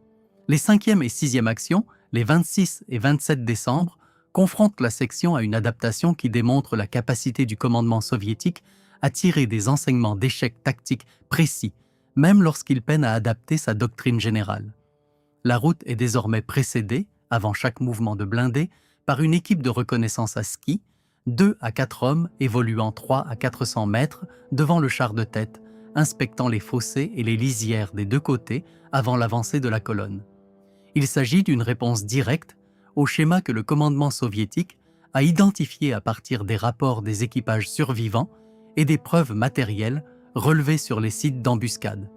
Les 5e et 6e actions, les 26 et 27 décembre, confrontent la section à une adaptation qui démontre la capacité du commandement soviétique à tirer des enseignements d'échecs tactiques précis, même lorsqu'il peine à adapter sa doctrine générale. La route est désormais précédée, avant chaque mouvement de blindés, par une équipe de reconnaissance à ski, 2 à 4 hommes évoluant 3 à 400 mètres devant le char de tête, inspectant les fossés et les lisières des 2 côtés avant l'avancée de la colonne. Il s'agit d'une réponse directe au schéma que le commandement soviétique a identifié à partir des rapports des équipages survivants et des preuves matérielles relevées sur les sites d'embuscade.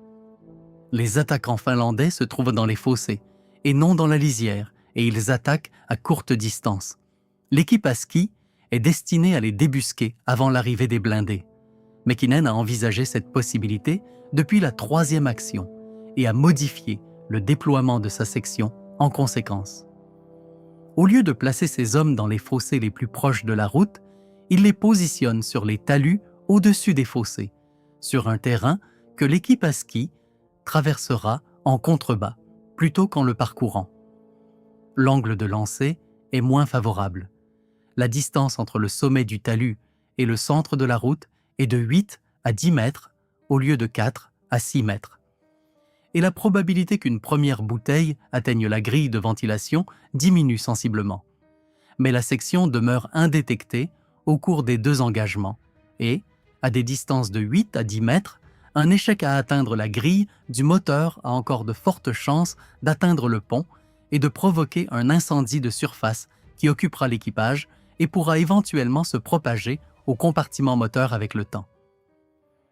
Les attaquants finlandais se trouvent dans les fossés et non dans la lisière, et ils attaquent à courte distance. L'équipe à ski est destinée à les débusquer avant l'arrivée des blindés. Mäkinen a envisagé cette possibilité depuis la 3e action et a modifié le déploiement de sa section en conséquence. Au lieu de placer ses hommes dans les fossés les plus proches de la route, il les positionne sur les talus au-dessus des fossés, sur un terrain que l'équipe à ski traversera en contrebas, plutôt qu'en le parcourant. L'angle de lancer est moins favorable. La distance entre le sommet du talus et le centre de la route est de 8 à 10 mètres au lieu de 4 à 6 mètres. Et la probabilité qu'une première bouteille atteigne la grille de ventilation diminue sensiblement. Mais la section demeure indétectée au cours des 2 engagements et, à des distances de 8 à 10 mètres, un échec à atteindre la grille du moteur a encore de fortes chances d'atteindre le pont et de provoquer un incendie de surface qui occupera l'équipage et pourra éventuellement se propager au compartiment moteur avec le temps.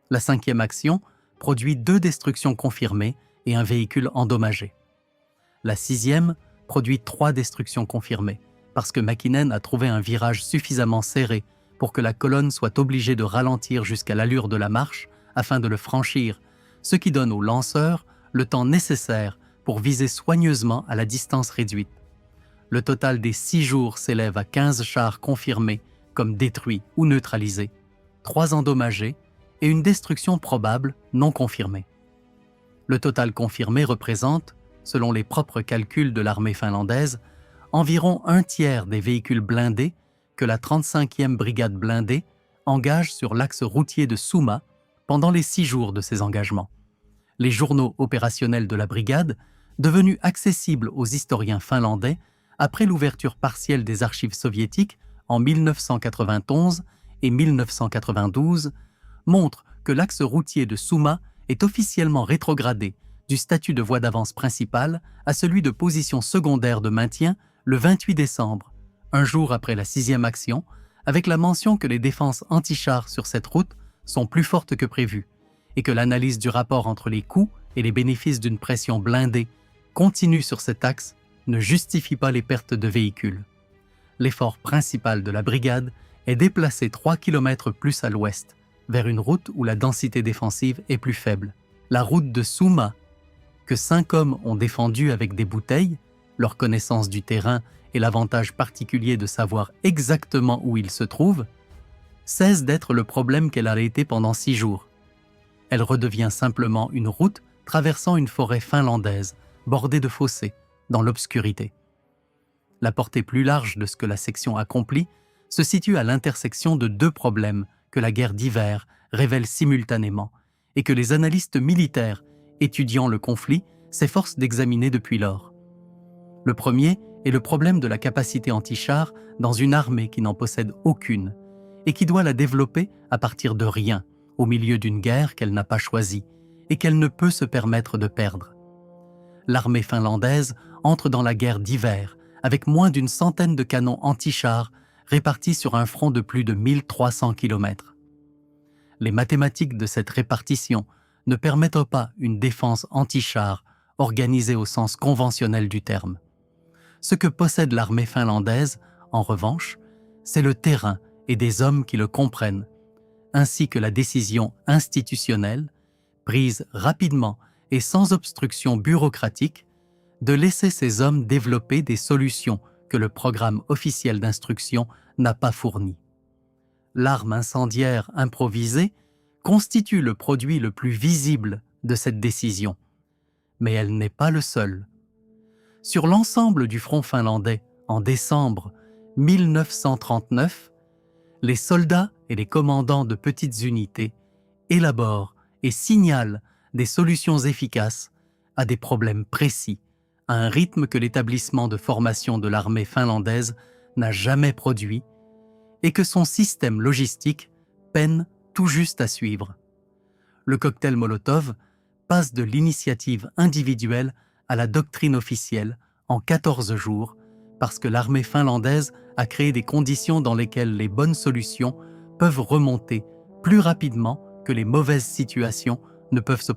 La 5e action produit 2 destructions confirmées et un véhicule endommagé. La 6e produit 3 destructions confirmées, parce que Mäkinen a trouvé un virage suffisamment serré pour que la colonne soit obligée de ralentir jusqu'à l'allure de la marche afin de le franchir, ce qui donne aux lanceurs le temps nécessaire pour viser soigneusement à la distance réduite. Le total des 6 jours s'élève à 15 chars confirmés comme détruits ou neutralisés, 3 endommagés et une destruction probable non confirmée. Le total confirmé représente, selon les propres calculs de l'armée finlandaise, environ 1/3 des véhicules blindés que la 35e brigade blindée engage sur l'axe routier de Summa pendant les 6 jours de ses engagements. les journaux opérationnels de la brigade, devenus accessibles aux historiens finlandais après l'ouverture partielle des archives soviétiques en 1991 et 1992, montrent que l'axe routier de Souma est officiellement rétrogradé du statut de voie d'avance principale à celui de position secondaire de maintien le 28 décembre, un jour après la 6e action, avec la mention que les défenses anti-chars sur cette route sont plus fortes que prévu et que l'analyse du rapport entre les coûts et les bénéfices d'une pression blindée continue sur cet axe ne justifie pas les pertes de véhicules. L'effort principal de la brigade est déplacé 3 km plus à l'ouest, vers une route où la densité défensive est plus faible. La route de Souma, que 5 hommes ont défendue avec des bouteilles, leur connaissance du terrain et l'avantage particulier de savoir exactement où il se trouve, cesse d'être le problème qu'elle a été pendant 6 jours. Elle redevient simplement une route traversant une forêt finlandaise, bordée de fossés, dans l'obscurité. La portée plus large de ce que la section accomplit se situe à l'intersection de 2 problèmes que la guerre d'hiver révèle simultanément et que les analystes militaires étudiant le conflit s'efforcent d'examiner depuis lors. Le premier est le problème de la capacité anti-char dans une armée qui n'en possède aucune et qui doit la développer à partir de rien, au milieu d'une guerre qu'elle n'a pas choisie et qu'elle ne peut se permettre de perdre. L'armée finlandaise entre dans la guerre d'hiver avec moins d'une centaine de canons anti-chars répartis sur un front de plus de 1300 km. Les mathématiques de cette répartition ne permettent pas une défense anti-chars organisée au sens conventionnel du terme. Ce que possède l'armée finlandaise, en revanche, c'est le terrain et des hommes qui le comprennent, ainsi que la décision institutionnelle, prise rapidement et sans obstruction bureaucratique, de laisser ces hommes développer des solutions que le programme officiel d'instruction n'a pas fournies. L'arme incendiaire improvisée constitue le produit le plus visible de cette décision, mais elle n'est pas le seul. Sur l'ensemble du front finlandais, en décembre 1939, les soldats et les commandants de petites unités élaborent et signalent des solutions efficaces à des problèmes précis, à un rythme que l'établissement de formation de l'armée finlandaise n'a jamais produit et que son système logistique peine tout juste à suivre. Le cocktail Molotov passe de l'initiative individuelle à la doctrine officielle en 14 jours parce que l'armée finlandaise a créé des conditions dans lesquelles les bonnes solutions peuvent remonter plus rapidement que les mauvaises situations ne peuvent se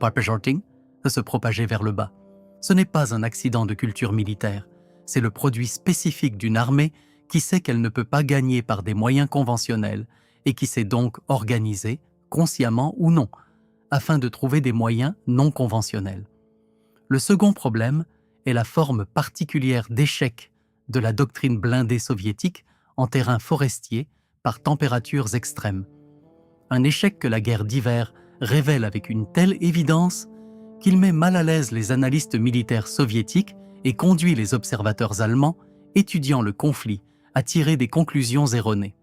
propager vers le bas. Ce n'est pas un accident de culture militaire, c'est le produit spécifique d'une armée qui sait qu'elle ne peut pas gagner par des moyens conventionnels et qui s'est donc organisée, consciemment ou non, afin de trouver des moyens non conventionnels. Le second problème est la forme particulière d'échec de la doctrine blindée soviétique en terrain forestier par températures extrêmes. Un échec que la guerre d'hiver révèle avec une telle évidence qu'il met mal à l'aise les analystes militaires soviétiques et conduit les observateurs allemands étudiant le conflit à tirer des conclusions erronées.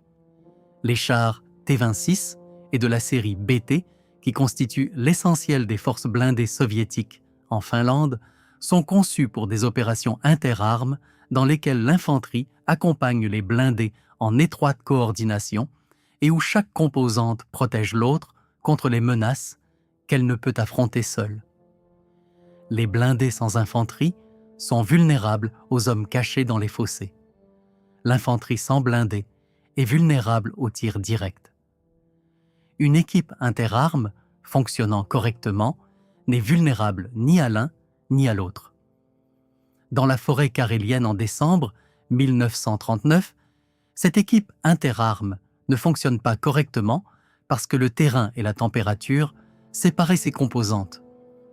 Les chars T-26 et de la série BT, qui constituent l'essentiel des forces blindées soviétiques en Finlande, sont conçus pour des opérations interarmes dans lesquelles l'infanterie accompagne les blindés en étroite coordination et où chaque composante protège l'autre contre les menaces qu'elle ne peut affronter seule. Les blindés sans infanterie sont vulnérables aux hommes cachés dans les fossés. L'infanterie sans blindés est vulnérable aux tirs directs. Une équipe interarmes, fonctionnant correctement, n'est vulnérable ni à l'un ni à l'autre. Dans la forêt carélienne en décembre 1939, cette équipe interarmes ne fonctionne pas correctement parce que le terrain et la température séparaient ses composantes.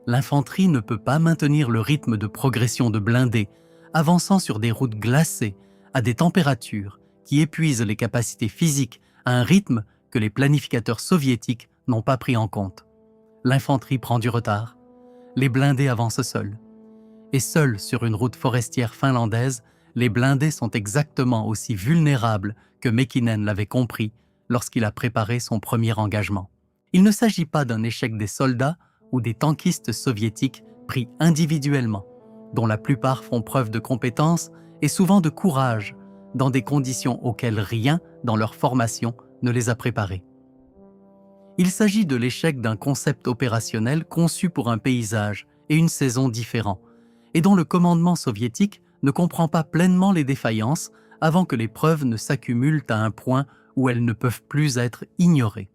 L'infanterie ne peut pas maintenir le rythme de progression de blindés, avançant sur des routes glacées à des températures qui épuisent les capacités physiques à un rythme que les planificateurs soviétiques n'ont pas pris en compte. L'infanterie prend du retard, les blindés avancent seuls. Et seuls sur une route forestière finlandaise, les blindés sont exactement aussi vulnérables que Mäkinen l'avait compris lorsqu'il a préparé son premier engagement. Il ne s'agit pas d'un échec des soldats ou des tankistes soviétiques pris individuellement, dont la plupart font preuve de compétence et souvent de courage, dans des conditions auxquelles rien dans leur formation ne les a préparés. Il s'agit de l'échec d'un concept opérationnel conçu pour un paysage et une saison différents, et dont le commandement soviétique ne comprend pas pleinement les défaillances avant que les preuves ne s'accumulent à un point où elles ne peuvent plus être ignorées.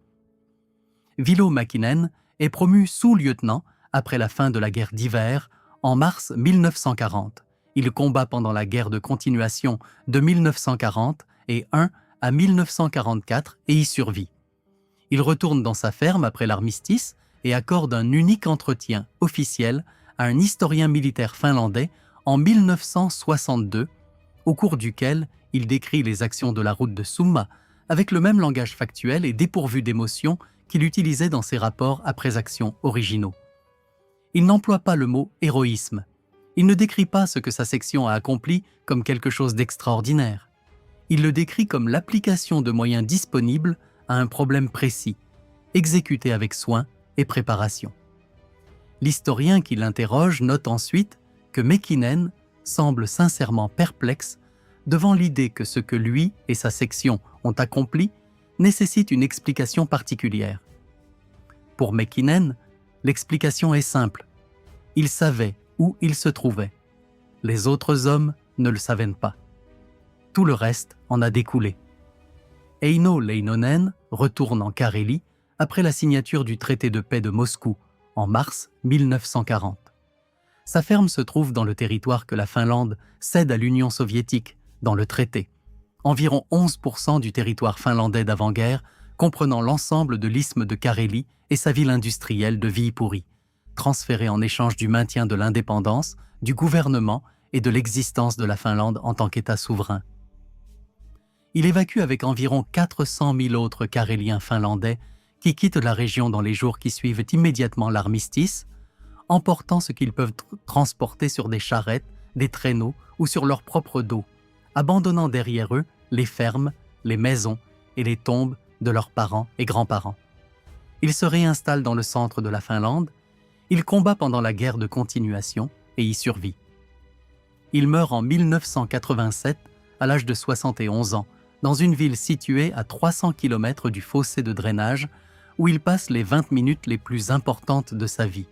Ville Mäkinen est promu sous-lieutenant après la fin de la guerre d'hiver en mars 1940. Il combat pendant la guerre de continuation de 1940 et 1 à 1944 et y survit. Il retourne dans sa ferme après l'armistice et accorde un unique entretien officiel à un historien militaire finlandais en 1962, au cours duquel il décrit les actions de la route de Summa avec le même langage factuel et dépourvu d'émotion qu'il utilisait dans ses rapports après action originaux. Il n'emploie pas le mot « héroïsme ». Il ne décrit pas ce que sa section a accompli comme quelque chose d'extraordinaire. Il le décrit comme l'application de moyens disponibles à un problème précis, exécuté avec soin et préparation. L'historien qui l'interroge note ensuite que Mäkinen semble sincèrement perplexe devant l'idée que ce que lui et sa section ont accompli nécessite une explication particulière. Pour Mäkinen, l'explication est simple. Il savait où il se trouvait. Les autres hommes ne le savaient pas. Tout le reste en a découlé. Eino Leinonen retourne en Carélie après la signature du traité de paix de Moscou en mars 1940. Sa ferme se trouve dans le territoire que la Finlande cède à l'Union soviétique dans le traité. Environ 11% du territoire finlandais d'avant-guerre, comprenant l'ensemble de l'isthme de Carélie et sa ville industrielle de Viipuri, transférée en échange du maintien de l'indépendance, du gouvernement et de l'existence de la Finlande en tant qu'État souverain. Il évacue avec environ 400 000 autres Caréliens finlandais qui quittent la région dans les jours qui suivent immédiatement l'armistice, emportant ce qu'ils peuvent transporter sur des charrettes, des traîneaux ou sur leur propre dos, abandonnant derrière eux les fermes, les maisons et les tombes de leurs parents et grands-parents. Il se réinstalle dans le centre de la Finlande, il combat pendant la guerre de continuation et y survit. Il meurt en 1987 à l'âge de 71 ans, dans une ville située à 300 km du fossé de drainage où il passe les 20 minutes les plus importantes de sa vie.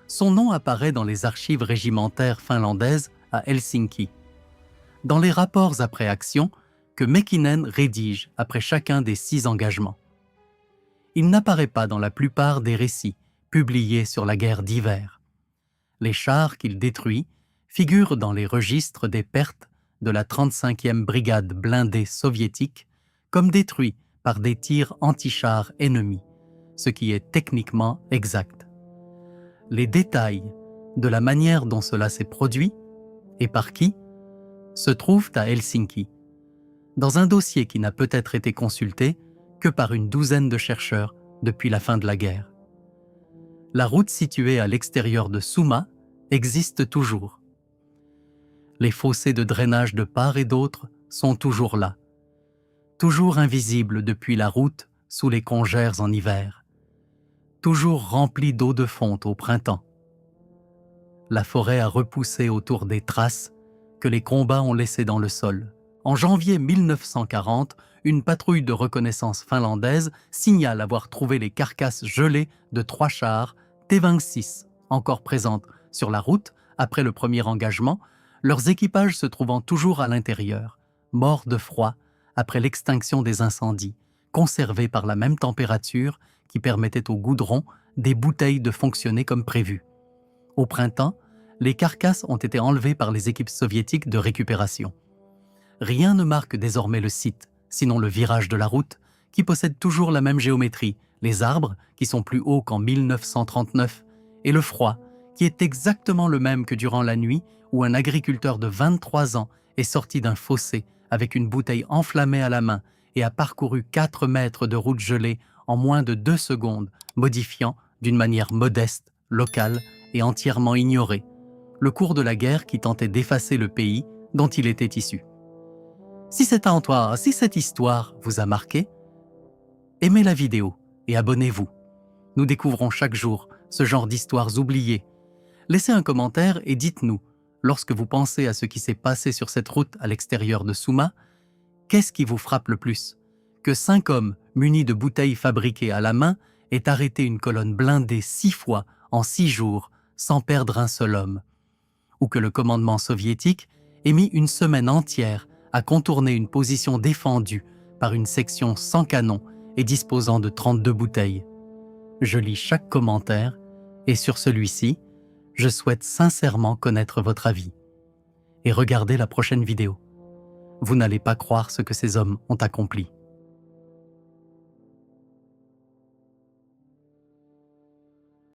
Son nom apparaît dans les archives régimentaires finlandaises à Helsinki. Dans les rapports après action que Mäkinen rédige après chacun des 6 engagements. Il n'apparaît pas dans la plupart des récits publiés sur la guerre d'hiver. Les chars qu'il détruit figurent dans les registres des pertes de la 35e brigade blindée soviétique comme détruits par des tirs anti-chars ennemis, ce qui est techniquement exact. Les détails de la manière dont cela s'est produit et par qui se trouvent à Helsinki, dans un dossier qui n'a peut-être été consulté que par une douzaine de chercheurs depuis la fin de la guerre. La route située à l'extérieur de Summa existe toujours. Les fossés de drainage de part et d'autre sont toujours là, toujours invisibles depuis la route sous les congères en hiver, toujours remplis d'eau de fonte au printemps. La forêt a repoussé autour des traces que les combats ont laissées dans le sol. En janvier 1940, une patrouille de reconnaissance finlandaise signale avoir trouvé les carcasses gelées de 3 chars T-26, encore présentes sur la route après le premier engagement, leurs équipages se trouvant toujours à l'intérieur, morts de froid après l'extinction des incendies, conservés par la même température qui permettait au goudron des bouteilles de fonctionner comme prévu. Au printemps, les carcasses ont été enlevées par les équipes soviétiques de récupération. Rien ne marque désormais le site, sinon le virage de la route, qui possède toujours la même géométrie, les arbres, qui sont plus hauts qu'en 1939, et le froid, qui est exactement le même que durant la nuit où un agriculteur de 23 ans est sorti d'un fossé avec une bouteille enflammée à la main et a parcouru 4 mètres de route gelée en moins de 2 secondes, modifiant, d'une manière modeste, locale et entièrement ignorée, le cours de la guerre qui tentait d'effacer le pays dont il était issu. Si cette histoire vous a marqué, aimez la vidéo et abonnez-vous. Nous découvrons chaque jour ce genre d'histoires oubliées. Laissez un commentaire et dites-nous, lorsque vous pensez à ce qui s'est passé sur cette route à l'extérieur de Souma, qu'est-ce qui vous frappe le plus? Que 5 hommes, munis de bouteilles fabriquées à la main, aient arrêté une colonne blindée 6 fois en 6 jours, sans perdre un seul homme? Ou que le commandement soviétique ait mis une semaine entière à contourner une position défendue par une section sans canon et disposant de 32 bouteilles? Je lis chaque commentaire et sur celui-ci, je souhaite sincèrement connaître votre avis. Et regardez la prochaine vidéo. Vous n'allez pas croire ce que ces hommes ont accompli.